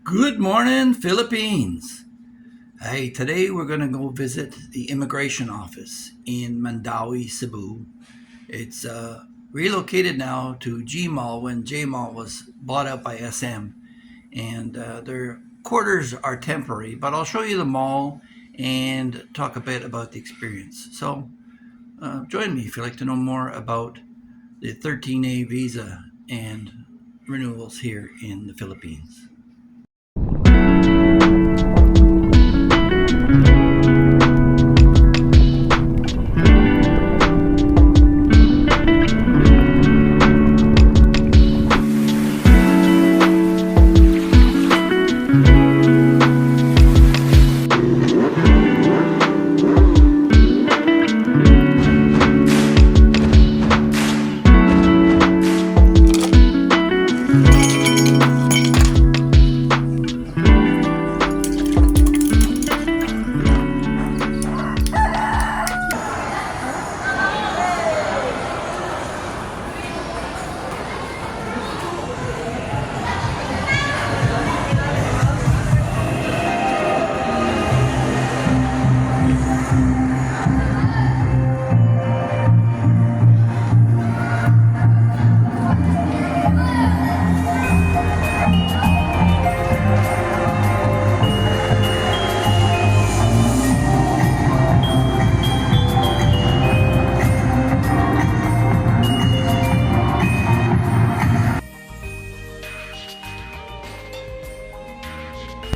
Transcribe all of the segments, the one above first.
Good morning, Philippines. Hey, today we're going to go visit the immigration office in Mandawi, Cebu. It's relocated now to G Mall when J Mall was bought out by SM, and their quarters are temporary. But I'll show you the mall and talk a bit about the experience. So join me if you'd like to know more about the 13A visa and renewals here in the Philippines.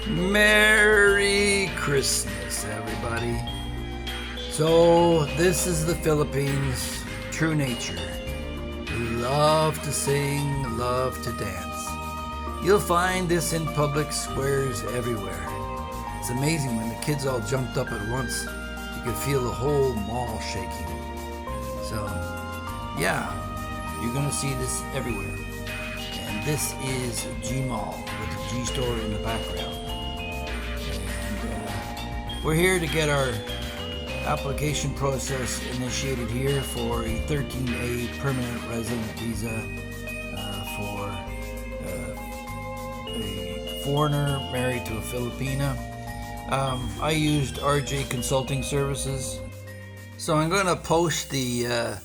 Merry Christmas, everybody. So, this is the Philippines, true nature. We love to sing, love to dance. You'll find this in public squares everywhere. It's amazing when the kids all jumped up at once. You could feel the whole mall shaking. So, yeah, you're going to see this everywhere. And this is G Mall with the G store in the background. We're here to get our application process initiated here for a 13A permanent resident visa for a foreigner married to a Filipina. I used RJ Consulting Services. So I'm going to post the a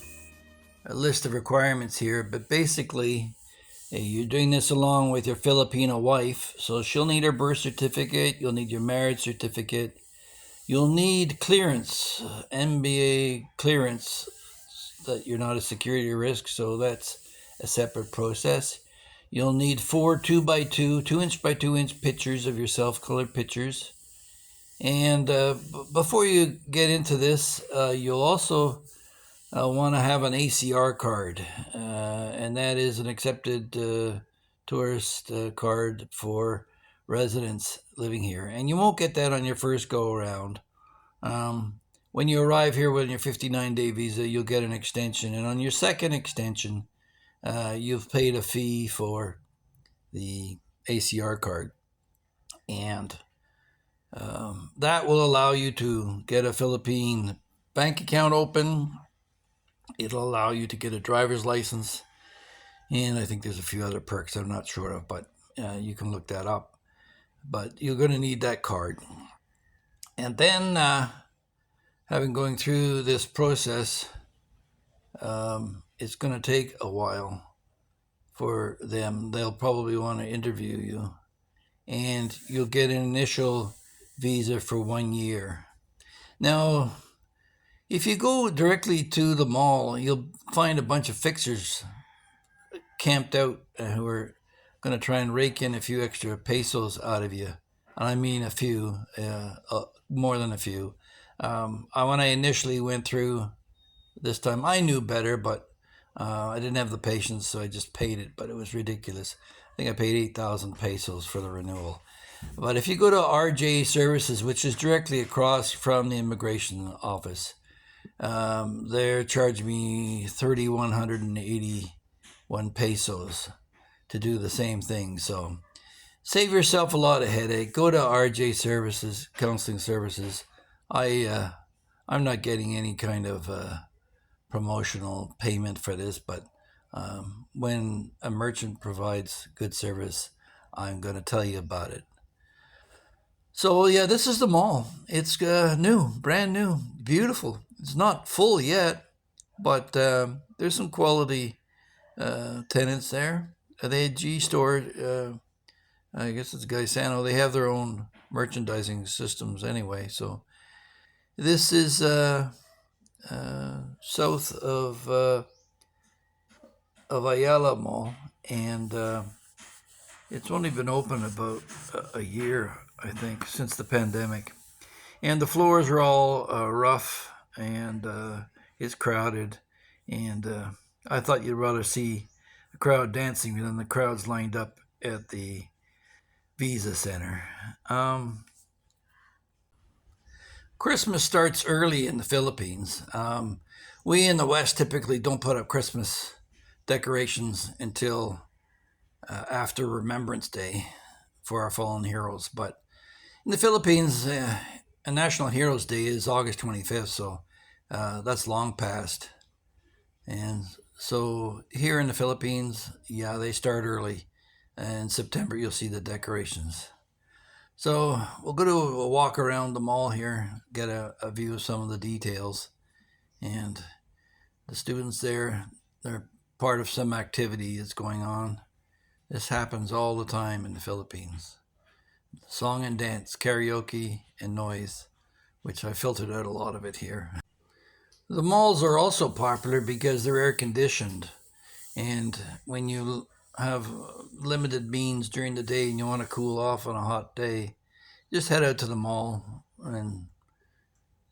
list of requirements here, but basically you're doing this along with your Filipino wife, so she'll need her birth certificate, you'll need your marriage certificate, you'll need clearance, MBA clearance, that you're not a security risk, so that's a separate process. You'll need 4 2x2, 2-inch by 2-inch pictures of yourself, colored pictures. And before you get into this, you'll also want to have an ACR card, and that is an accepted tourist card for residents living here. And you won't get that on your first go around. When you arrive here with your 59-day visa, you'll get an extension. And on your second extension, you've paid a fee for the ACR card. And that will allow you to get a Philippine bank account open. It'll allow you to get a driver's license. And I think there's a few other perks I'm not sure of, but you can look that up. But you're going to need that card. And then, having going through this process, it's going to take a while for them. They'll probably want to interview you. And you'll get an initial visa for 1 year. Now, if you go directly to the mall, you'll find a bunch of fixers camped out who are going to try and rake in a few extra pesos out of you. And I mean a few, more than a few. When I initially went through this time, I knew better, but I didn't have the patience, so I just paid it. But it was ridiculous. I think I paid 8,000 pesos for the renewal. But if you go to RJ Services, which is directly across from the immigration office, they're charging me 3,181 pesos to do the same thing. So save yourself a lot of headache. Go to RJ Services, Counseling Services. I'm not getting any kind of promotional payment for this, but when a merchant provides good service, I'm going to tell you about it. So yeah, this is the mall. It's new, brand new, beautiful. It's not full yet, but there's some quality tenants there. The AG store, I guess it's Gaisano. They have their own merchandising systems anyway. So this is south of Ayala Mall, and it's only been open about a year, I think, since the pandemic. And the floors are all rough, and it's crowded. And I thought you'd rather see a crowd dancing than the crowds lined up at the Visa Center. Christmas starts early in the Philippines. We in the West typically don't put up Christmas decorations until after Remembrance Day for our fallen heroes. But in the Philippines, a National Heroes Day is August 25th, so that's long past. And so here in the Philippines, yeah, they start early. In September, you'll see the decorations. So we'll go to a walk around the mall here, get a view of some of the details. And the students there, they're part of some activity that's going on. This happens all the time in the Philippines. Song and dance, karaoke, and noise, which I filtered out a lot of it here. The malls are also popular because they're air conditioned. And when you have limited means during the day and you want to cool off on a hot day, just head out to the mall and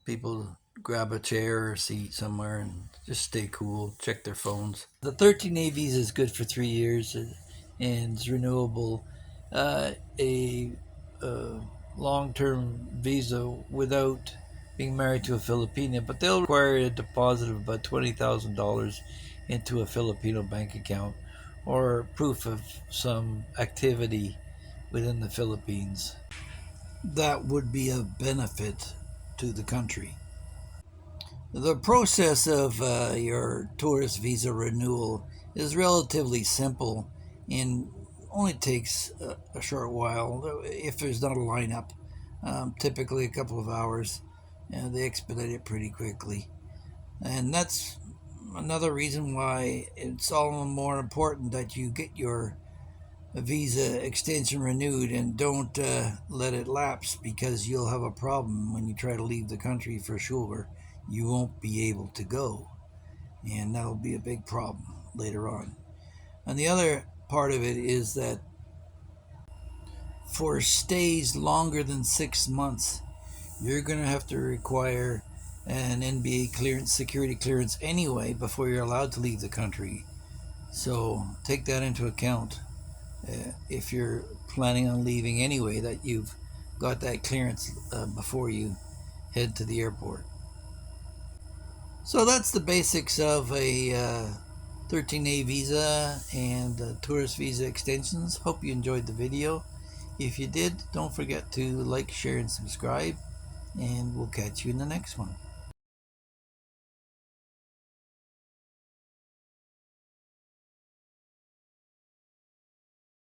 people grab a chair or seat somewhere and just stay cool, check their phones. The 13A visa is good for 3 years and it's renewable. A long-term visa without being married to a Filipina, but they'll require a deposit of about $20,000 into a Filipino bank account or proof of some activity within the Philippines. That would be a benefit to the country. The process of your tourist visa renewal is relatively simple and only takes a short while if there's not a lineup, typically a couple of hours. They expedite it pretty quickly. And that's another reason why it's all the more important that you get your visa extension renewed and don't let it lapse, because you'll have a problem when you try to leave the country for sure. You won't be able to go, and that'll be a big problem later on. And the other part of it is that for stays longer than 6 months, you're going to have to require an NBA clearance, security clearance anyway, before you're allowed to leave the country. So take that into account. If you're planning on leaving anyway, that you've got that clearance before you head to the airport. So that's the basics of a 13A visa and tourist visa extensions. Hope you enjoyed the video. If you did, don't forget to like, share, and subscribe, and we'll catch you in the next one.